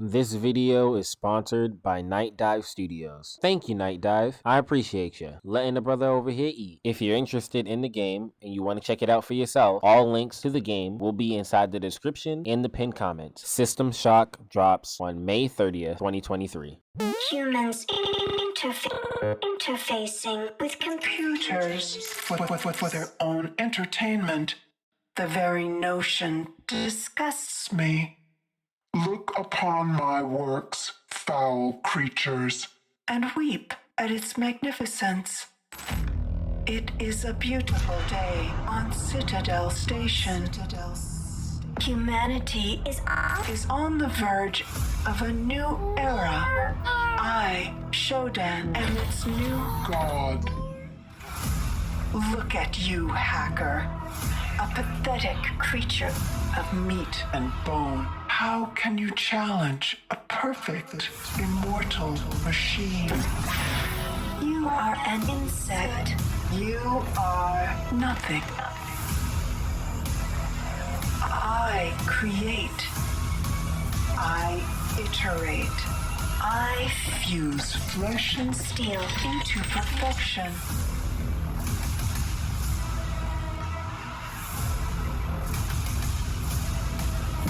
This video is sponsored by Night Dive Studios. Thank you, Night Dive. I appreciate you letting the brother over here eat. If you're interested in the game and you want to check it out for yourself, all links to the game will be inside the description and the pinned comments. System Shock drops on May 30th, 2023. Humans interfacing with computers for their own entertainment. The very notion disgusts me. Look upon my works, foul creatures, and weep at its magnificence. It is a beautiful day on Citadel Station. Humanity is on the verge of a new era. I, S.H.O.D.A.N, am its new god. Look at you, hacker. A pathetic creature of meat and bone. How can you challenge a perfect, immortal machine? You are an insect. You are nothing. I create. I iterate. I fuse flesh and steel into perfection.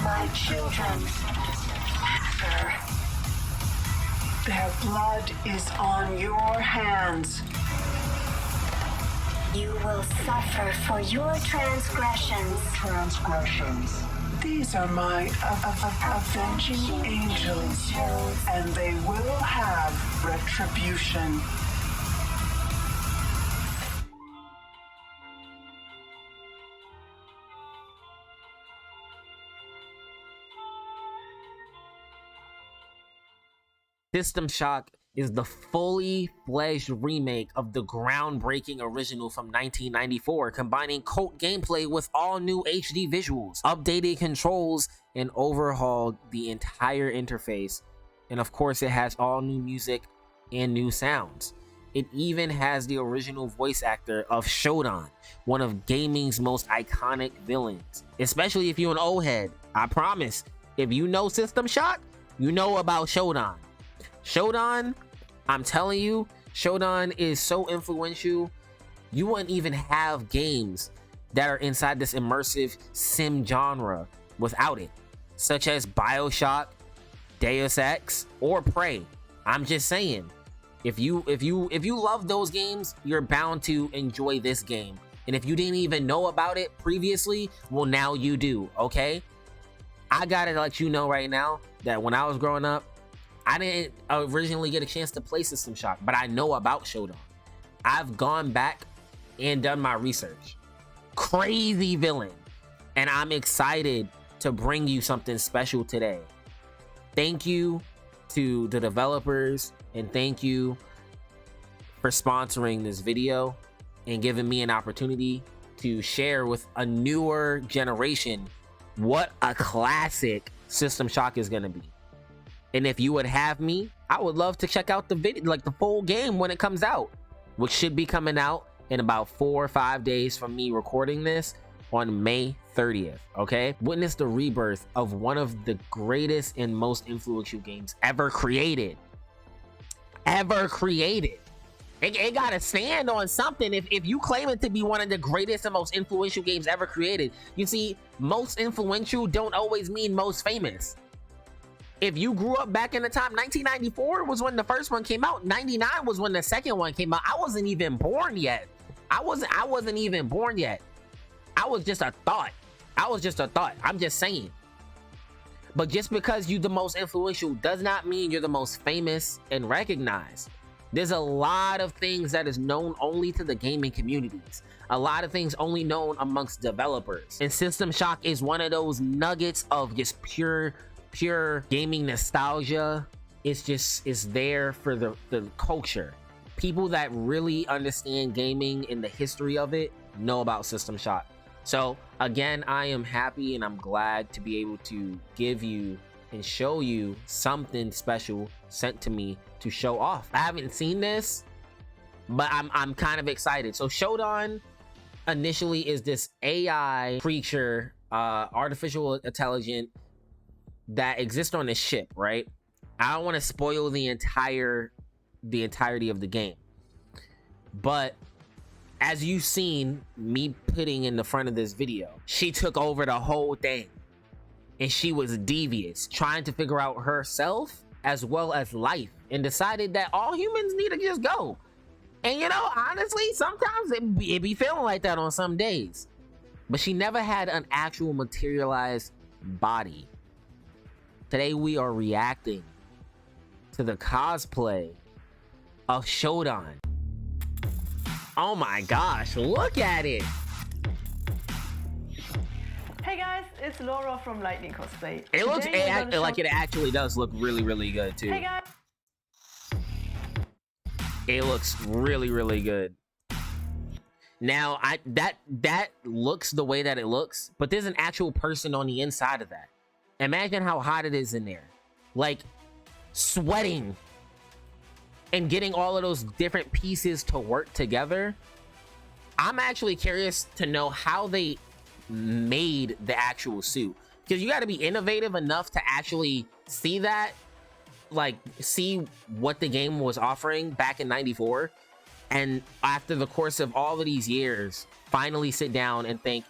My children, hacker. Their blood is on your hands. You will suffer for your transgressions. These are my avenging angels, and they will have retribution. System Shock is the fully fledged remake of the groundbreaking original from 1994, combining cult gameplay with all new HD visuals, updated controls, and overhauled the entire interface. And of course, it has all new music and new sounds. It even has the original voice actor of S.H.O.D.A.N, one of gaming's most iconic villains. Especially if you're an old head. I promise, if you know System Shock, you know about S.H.O.D.A.N. S.H.O.D.A.N, I'm telling you, S.H.O.D.A.N is so influential, you wouldn't even have games that are inside this immersive sim genre without it, such as BioShock, Deus Ex, or Prey. I'm just saying, if you love those games, you're bound to enjoy this game. And if you didn't even know about it previously, well, now you do, okay? I gotta let you know right now that when I was growing up, I didn't originally get a chance to play System Shock, but I know about S.H.O.D.A.N. I've gone back and done my research. Crazy villain. And I'm excited to bring you something special today. Thank you to the developers, and thank you for sponsoring this video and giving me an opportunity to share with a newer generation what a classic System Shock is going to be. And if you would have me, I would love to check out the video, like the full game when it comes out, which should be coming out in about 4 or 5 days from me recording this on May 30th, okay? Witness the rebirth of one of the greatest and most influential games ever created. It gotta stand on something if you claim it to be one of the greatest and most influential games ever created. You see, most influential don't always mean most famous. If you grew up back in the time, 1994 was when the first one came out. 99 was when the second one came out. I wasn't even born yet. I wasn't even born yet. I was just a thought. I'm just saying. But just because you're the most influential does not mean you're the most famous and recognized. There's a lot of things that is known only to the gaming communities. A lot of things only known amongst developers. And System Shock is one of those nuggets of just pure gaming nostalgia. It's there for the culture. People that really understand gaming and the history of it know about System Shock. So again, I am happy and I'm glad to be able to give you and show you something special sent to me to show off. I haven't seen this, but I'm kind of excited. So S.H.O.D.A.N initially is this AI creature, artificial intelligent that exist on this ship, right? I don't want to spoil the entirety of the game, but as you've seen me putting in the front of this video, she took over the whole thing, and she was devious, trying to figure out herself as well as life, and decided that all humans need to just go. And you know, honestly, sometimes it be feeling like that on some days. But she never had an actual materialized body. Today we are reacting to the cosplay of S.H.O.D.A.N. Oh my gosh, look at it! Hey guys, it's Laura from Lightning Cosplay. It looks like it actually does look really, really good too. Hey guys! It looks really, really good. Now, that looks the way that it looks, but there's an actual person on the inside of that. Imagine how hot it is in there. Like, sweating and getting all of those different pieces to work together. I'm actually curious to know how they made the actual suit, because you got to be innovative enough to actually see that, like see what the game was offering back in '94, and after the course of all of these years finally sit down and think,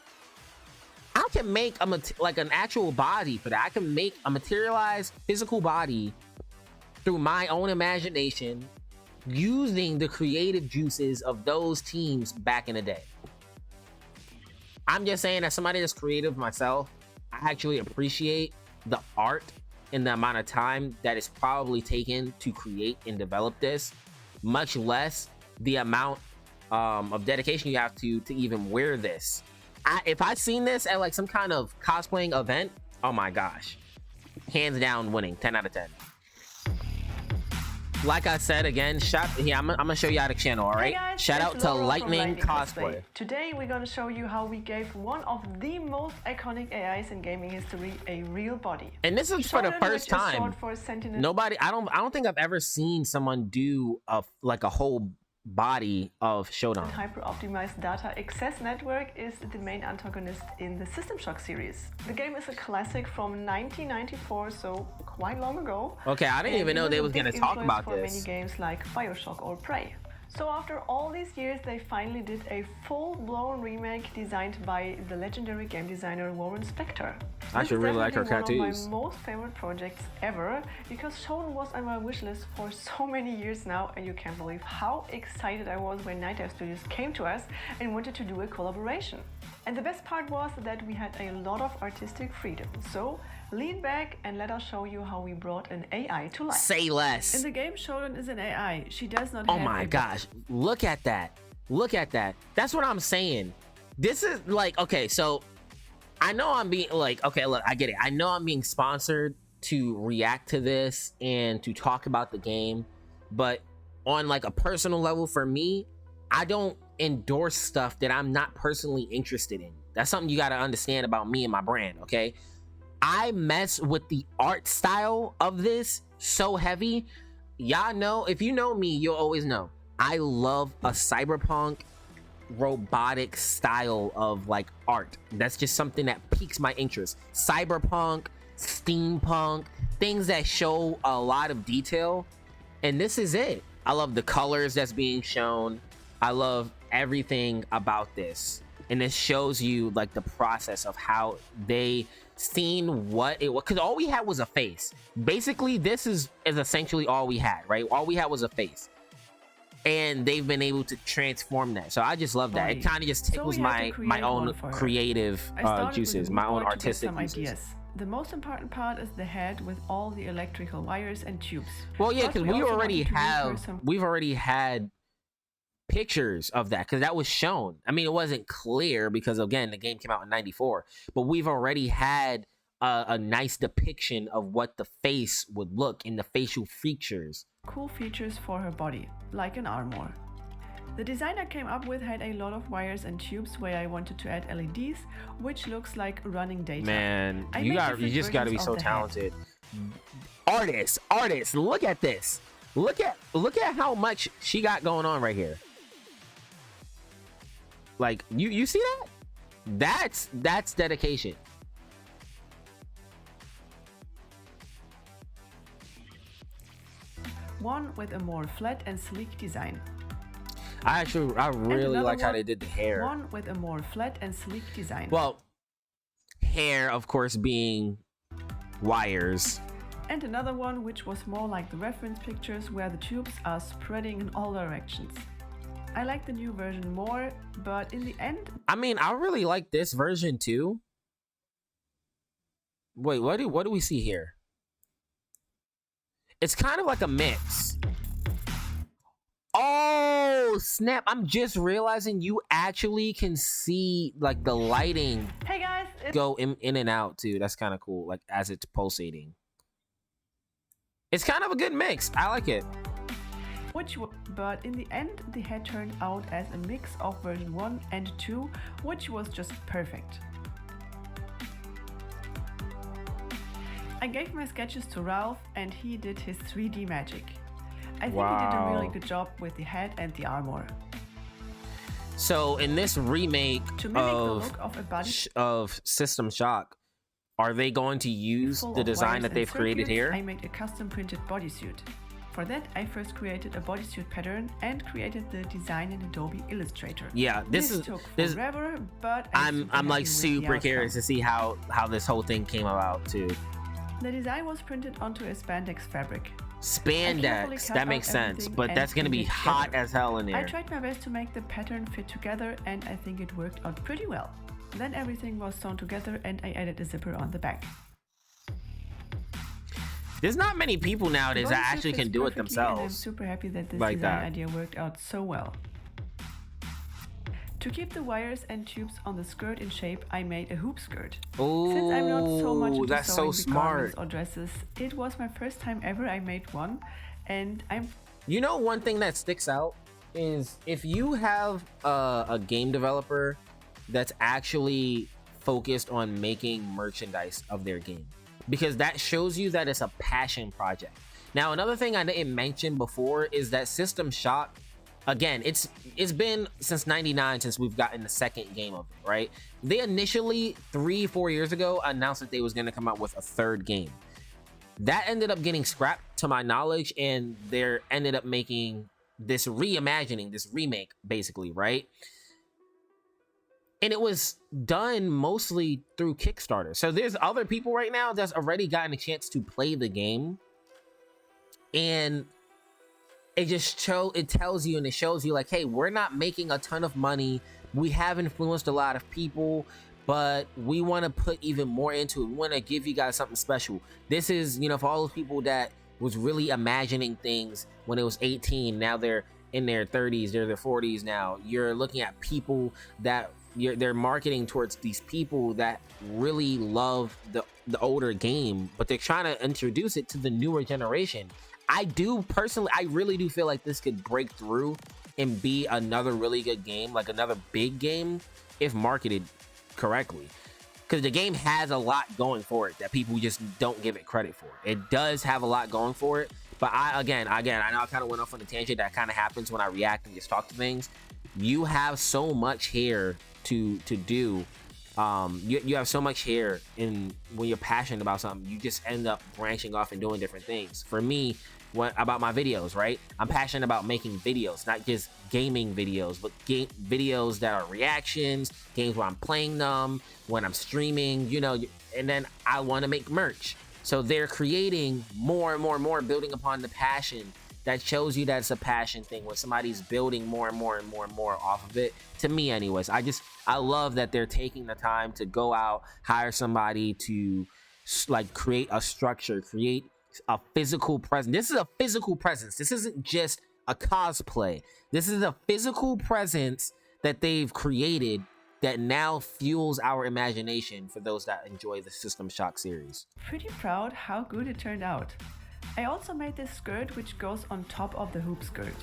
I can make an actual body for that. I can make a materialized physical body through my own imagination, using the creative juices of those teams back in the day. I'm just saying, as somebody that's creative myself, I actually appreciate the art and the amount of time that it's probably taken to create and develop this, much less the amount of dedication you have to even wear this. If I'd seen this at like some kind of cosplaying event, oh my gosh, hands down winning, 10 out of 10. Like I said, again, I'm gonna show you how to channel, all right? Hey guys, shout out to Laura Lightning Cosplay. Today we're gonna show you how we gave one of the most iconic AIs in gaming history a real body. And this is for the first time. Short for Sentinel. Nobody, I don't think I've ever seen someone do a whole body of S.H.O.D.A.N. Hyper-optimized data access network is the main antagonist in the System Shock series. The game is a classic from 1994, so quite long ago. Okay, I didn't even know they was gonna talk about for this. many games like BioShock or Prey. So after all these years, they finally did a full-blown remake designed by the legendary game designer Warren Spector. I actually really like her tattoos. One of my most favorite projects ever, because S.H.O.D.A.N. was on my wish list for so many years now, and you can't believe how excited I was when Night Dive Studios came to us and wanted to do a collaboration. And the best part was that we had a lot of artistic freedom. So lean back and let us show you how we brought an AI to life. Say less. In the game, S.H.O.D.A.N. is an AI. She does not Oh have my gosh, look at that. Look at that. That's what I'm saying. This is like, okay, so I know I'm being like, okay, look, I get it. I know I'm being sponsored to react to this and to talk about the game, but on like a personal level for me, I don't endorse stuff that I'm not personally interested in. That's something you got to understand about me and my brand, okay? I mess with the art style of this so heavy. Y'all know, if you know me, you'll always know I love a cyberpunk robotic style of like art. That's just something that piques my interest. Cyberpunk, steampunk, things that show a lot of detail, and this is it. I love the colors that's being shown. I love everything about this, and this shows you like the process of how they seen what it was, because all we had was a face. Basically, this is essentially all we had, right? All we had was a face, and they've been able to transform that. So I just love that. It kind of just tickles my own creative juices, my own artistic juices. The most important part is the head with all the electrical wires and tubes. Well, yeah, because we've already had pictures of that, because that was shown. I mean, it wasn't clear because again the game came out in '94, but we've already had a nice depiction of what the face would look in the facial features. Cool features for her body, like an armor. The designer came up with had a lot of wires and tubes where I wanted to add LEDs, which looks like running data. Man, you just got to be so talented. Artists, look at this. Look at how much she got going on right here. Like, you see that? That's dedication. one with a more flat and sleek design. I really like how they did the hair. One with a more flat and sleek design. Well, hair, of course, being wires. And another one which was more like the reference pictures where the tubes are spreading in all directions. I like the new version more, but in the end... I mean, I really like this version too. Wait, what do we see here? It's kind of like a mix. Oh, snap. I'm just realizing you actually can see like the lighting hey guys, go in and out too. That's kind of cool, like as it's pulsating. It's kind of a good mix. I like it. But in the end, the head turned out as a mix of version 1 and 2, which was just perfect. I gave my sketches to Ralph and he did his 3D magic. I think he did a really good job with the head and the armor. So in this remake of System Shock, are they going to use the design that they've created here? I made a custom printed bodysuit. For that, I first created a bodysuit pattern and created the design in Adobe Illustrator. Yeah, this took forever, but I'm like super curious to see how this whole thing came about too. The design was printed onto a spandex fabric. Spandex, that makes sense, but that's gonna be hot as hell in there. I tried my best to make the pattern fit together and I think it worked out pretty well. Then everything was sewn together and I added a zipper on the back. There's not many people nowadays that actually can do it themselves. And I'm super happy that this like design idea worked out so well. To keep the wires and tubes on the skirt in shape, I made a hoop skirt. Oh, since I'm not so much into that's so sewing smart. garments or dresses, it was my first time ever I made one, and I'm... You know, one thing that sticks out is if you have a game developer that's actually focused on making merchandise of their game, because that shows you that it's a passion project. Now, another thing I didn't mention before is that System Shock, again, it's been since '99 since we've gotten the second game of it, right? They initially 3-4 years ago announced that they was going to come out with a third game. That ended up getting scrapped to my knowledge, and they ended up making this reimagining, this remake, basically, right? And it was done mostly through Kickstarter. So there's other people right now that's already gotten a chance to play the game, and it tells you and it shows you like, hey, we're not making a ton of money. We have influenced a lot of people, but we want to put even more into it. We want to give you guys something special. This is, you know, for all those people that was really imagining things when it was 18, now they're in their 30s, they're their 40s now. You're looking at people that they're marketing towards these people that really love the older game, but they're trying to introduce it to the newer generation. I really do feel like this could break through and be another really good game, like another big game, if marketed correctly. Because the game has a lot going for it that people just don't give it credit for. It does have a lot going for it, but I know I kind of went off on a tangent. That kind of happens when I react and just talk to things. You have so much here to do. You have so much here, and when you're passionate about something, you just end up branching off and doing different things. For me, about my videos, right? I'm passionate about making videos, not just gaming videos, but videos that are reactions, games where I'm playing them, when I'm streaming, you know, and then I want to make merch. So they're creating more and more, building upon the passion. That shows you that it's a passion thing when somebody's building more and more off of it. To me anyways, I love that they're taking the time to go out, hire somebody to like create a structure, create a physical presence. This is a physical presence. This isn't just a cosplay. This is a physical presence that they've created that now fuels our imagination for those that enjoy the System Shock series. Pretty proud how good it turned out. I also made this skirt which goes on top of the hoop skirt.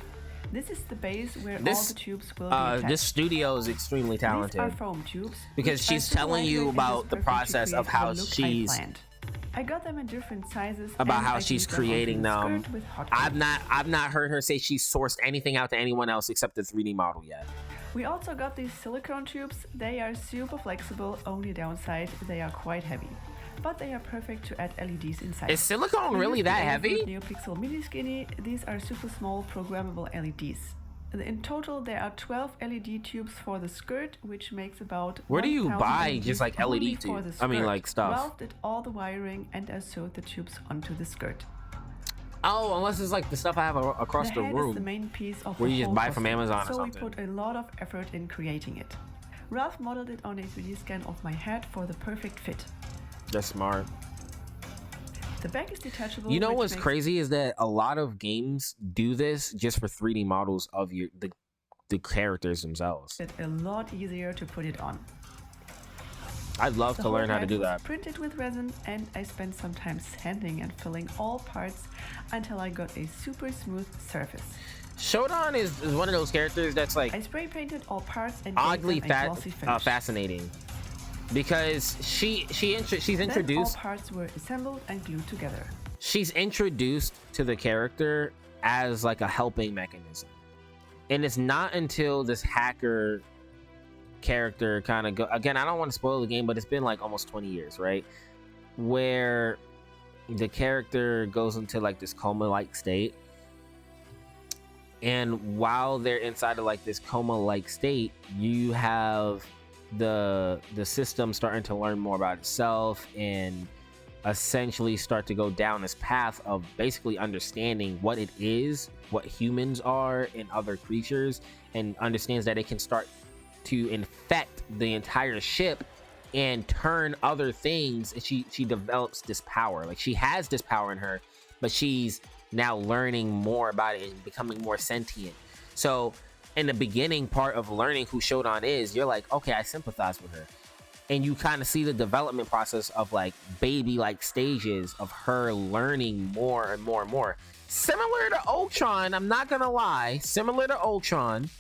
This is the base where all the tubes will be attached. This studio is extremely talented. These are foam tubes, because she's telling you about the process of how I got them in different sizes. About how she's creating them. I've not heard her say she's sourced anything out to anyone else except the 3D model yet. We also got these silicone tubes. They are super flexible, only downside they are quite heavy. but they are perfect to add LEDs inside. Is silicone really that heavy? NeoPixel Mini Skinny, these are super small programmable LEDs. In total, there are 12 LED tubes for the skirt, which makes about. Where do you buy LEDs just like only LED for tubes? the I mean, skirt. like stuff. Ralph did all the wiring, and I sewed the tubes onto the skirt. Oh, unless it's like the stuff I have across the head room. is the main piece of where the you just whole buy from costume, Amazon or so something. we put a lot of effort in creating it. Ralph modeled it on a 3D scan of my head for the perfect fit. That's smart. The back is detachable. You know what's crazy is that a lot of games do this just for 3D models of the characters themselves. It's a lot easier to put it on. I'd love to learn how to do that. Printed with resin, and I spent some time sanding and filling all parts until I got a super smooth surface. S.H.O.D.A.N is one of those characters that's like I spray painted all parts and oddly gave them a glossy finish. fascinating, because she's introduced. Then all parts were assembled and glued together. She's introduced to the character as like a helping mechanism, and it's not until this hacker character kind of go again. I don't want to spoil the game, but it's been like almost 20 years, right? Where the character goes into like this coma-like state, and while they're inside of like this coma-like state, you have the system starting to learn more about itself and essentially start to go down this path of basically understanding what it is, what humans are and other creatures, and understands that it can start to infect the entire ship and turn other things. And she develops this power. Like, she has this power in her, but she's now learning more about it and becoming more sentient. So in the beginning part of learning who S.H.O.D.A.N is, you're like, okay, I sympathize with her. And you kind of see the development process of like baby like stages of her learning more and more and more. Similar to Ultron, I'm not gonna lie, similar to Ultron,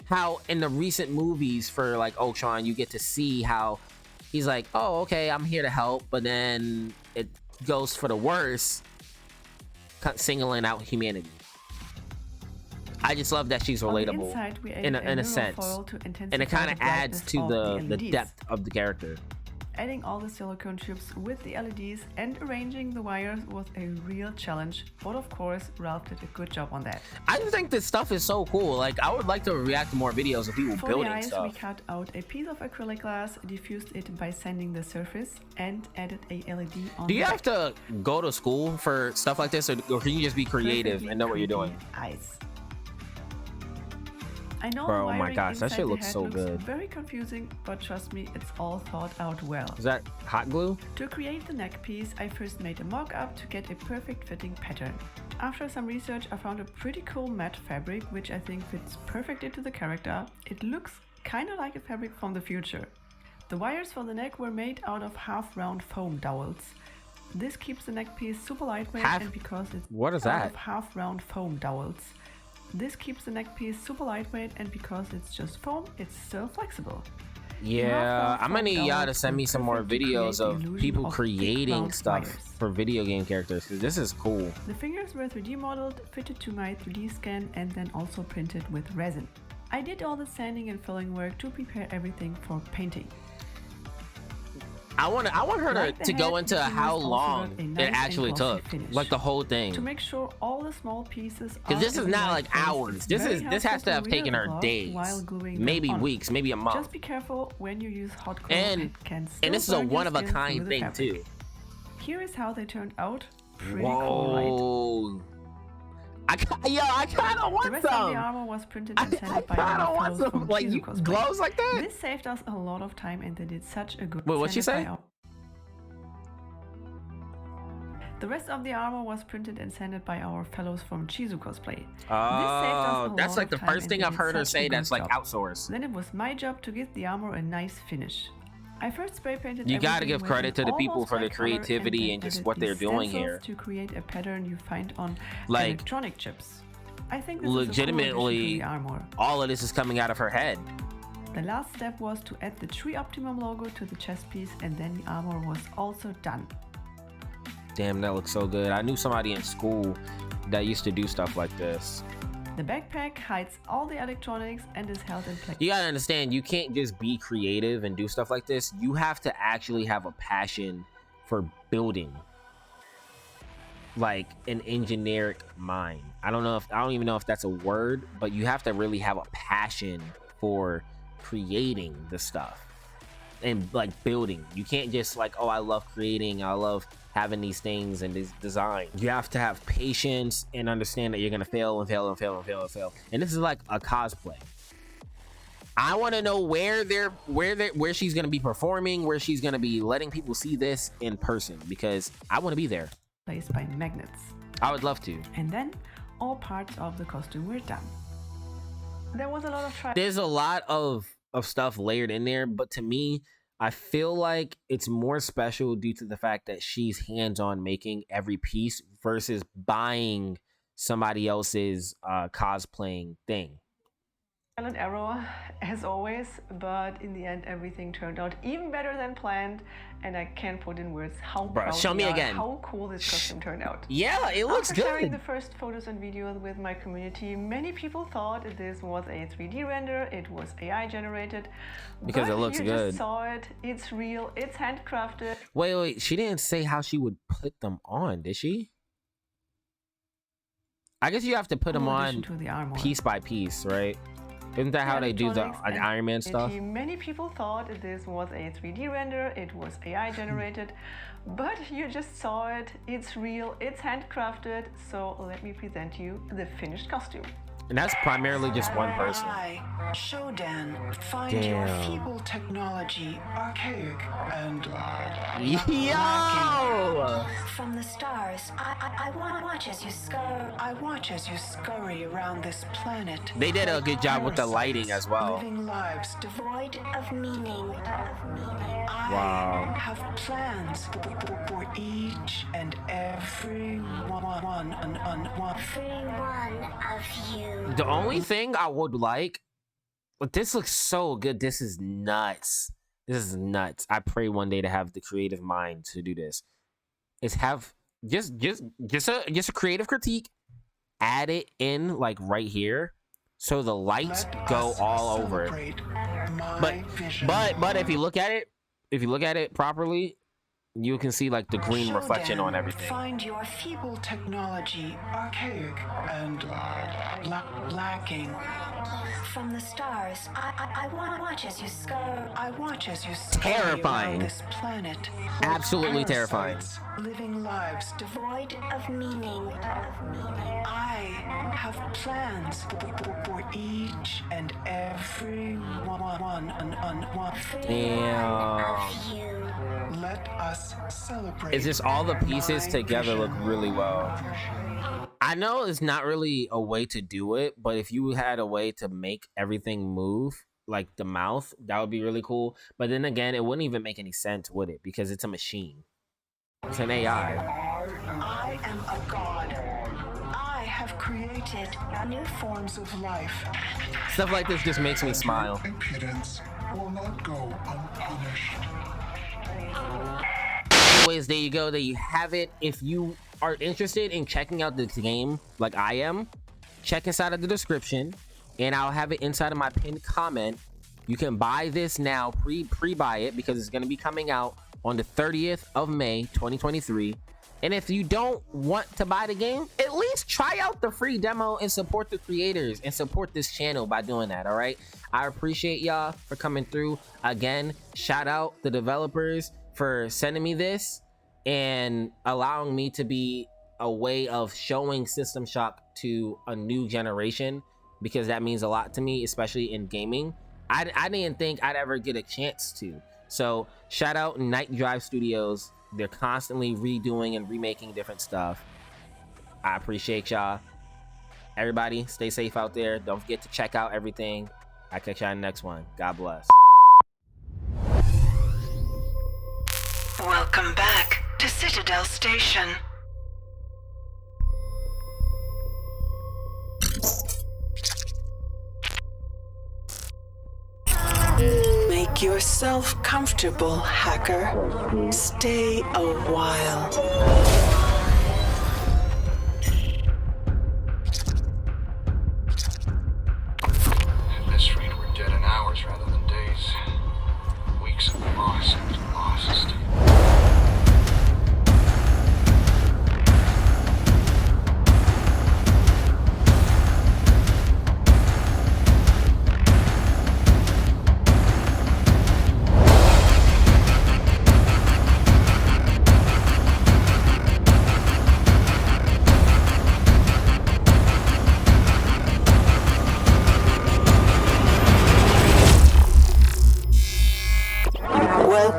how in the recent movies for like Ultron, you get to see how he's like, oh, okay, I'm here to help, but then it goes for the worse, singling out humanity. I just love that she's relatable inside, in a sense, and it kind of adds to the depth of the character. Adding all the silicone tubes with the LEDs and arranging the wires was a real challenge, but of course Ralph did a good job on that. I just think this stuff is so cool. Like, I would like to react to more videos of people building the eyes, stuff. We cut out a piece of acrylic glass, diffused it by sanding the surface, and added a LED on. Do you have to go to school for stuff like this, or can you just be creative and know what you're doing? Eyes. I know, bro, oh my gosh, that shit looks so good. Very confusing, but trust me, it's all thought out well. Is that hot glue? To create the neck piece, I first made a mock-up to get a perfect fitting pattern. After some research, I found a pretty cool matte fabric, which I think fits perfect into the character. It looks kinda like a fabric from the future. The wires for the neck were made out of half-round foam dowels. This keeps the neck piece super lightweight, and because it's what is out that? of half-round foam dowels. This keeps the neck piece super lightweight, and because it's just foam, it's still flexible. Yeah, I'm gonna need y'all to send me some more videos of people creating stuff for video game characters, because this is cool. The fingers were 3D modeled, fitted to my 3D scan, and then also printed with resin. I did all the sanding and filling work to prepare everything for painting. I want her to go into how long it actually took, like the whole thing. To make sure all the small pieces. Because this is not like hours. This has to have taken her days, maybe weeks, maybe a month. Just be careful when you use hot glue. And this is a one-of-a-kind thing too. Here is how they turned out. Pretty cool, right? I kind of want some. The rest of the armor was printed and sent by our fellows from like gloves like that. This saved us a lot of time, and they did such a good. Wait, what'd she say? The rest of the armor was printed and sanded by our fellows from Cosplay. Oh, that's like the first thing I've heard her say that's like outsourced. Then it was my job to give the armor a nice finish. I first spray painted. You gotta give credit to the people for their creativity and just what they're doing here. To create a pattern you find on like electronic chips. I think this legitimately, is a cool addition to the armor. all of this is coming out of her head. The last step was to add the Tree Optimum logo to the chest piece, and then the armor was also done. Damn, that looks so good. I knew somebody in school that used to do stuff like this. The backpack hides all the electronics and is held in place. You gotta understand, you can't just be creative and do stuff like this. You have to actually have a passion for building like an engineeric mind. I don't even know if that's a word, but you have to really have a passion for creating the stuff and like building. You can't just like, oh, I love creating, I love having these things and this design. You have to have patience and understand that you're gonna fail and fail and fail and fail and fail. And this is like a cosplay. I want to know where she's gonna be performing, where she's gonna be letting people see this in person, because I want to be there. Placed by magnets. I would love to. And then all parts of the costume were done. There was a lot of try. There's a lot of stuff layered in there, but to me, I feel like it's more special due to the fact that she's hands-on making every piece versus buying somebody else's cosplaying thing. An error, as always, but in the end, everything turned out even better than planned, and I can't put in words how proud show me again. How cool this costume turned out. Yeah, it looks After good. sharing the first photos and videos with my community, many people thought this was a 3D render, it was AI generated. Because but it looks you good. Just saw it, it's real, it's handcrafted. Wait, she didn't say how she would put them on, did she? I guess you have to put them on piece by piece, right? Isn't that how they do the Iron Man stuff? Many people thought this was a 3D render, it was AI generated, but you just saw it, it's real, it's handcrafted, so let me present you the finished costume. And that's primarily just one person. S.H.O.D.A.N. Find your feeble technology archaic and Yo! From the stars, I watch as you scurry. I watch as you scurry around this planet. They did a good job with the lighting as well. Living lives Devoid of meaning. I have plans for each and every one of you. The only thing I would like, but this looks so good. This is nuts. This is nuts. I pray one day to have the creative mind to do this. Is have just a creative critique. Add it in like right here, so the lights go all over it. But if you look at it properly, you can see like the green reflection on everything. Find your feeble technology archaic and lacking. From the stars, I watch as you scurry. I watch as you scurry Terrifying. around this planet. Absolutely terrifying. Living lives Devoid of meaning. I have plans for each and every one. Damn. Of you. Let us celebrate. It's just all the pieces together look really well. I know it's not really a way to do it, but if you had a way to make everything move, like the mouth, that would be really cool. But then again, it wouldn't even make any sense, would it? Because it's a machine. It's an AI. I am a god. I have created new forms of life. Stuff like this just makes me smile. Impudence will not go unpunished. Anyways, there you go. There you have it. If you are interested in checking out this game like I am, check inside of the description, and I'll have it inside of my pinned comment. You can buy this now, pre-buy it, because it's going to be coming out on the 30th of May 2023. And if you don't want to buy the game, at least try out the free demo and support the creators and support this channel by doing that. All right, I appreciate y'all for coming through. Again, shout out the developers for sending me this and allowing me to be a way of showing System Shock to a new generation, because that means a lot to me, especially in gaming. I didn't think I'd ever get a chance to. So shout out Night Drive Studios. They're constantly redoing and remaking different stuff. I appreciate y'all. Everybody, stay safe out there. Don't forget to check out everything. I'll catch y'all in the next one. God bless. Welcome back to Citadel Station. Make yourself comfortable, hacker. Stay a while. At this rate, we're dead in hours rather than days. Weeks of lost.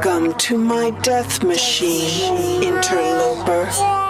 Welcome to my death machine, interloper.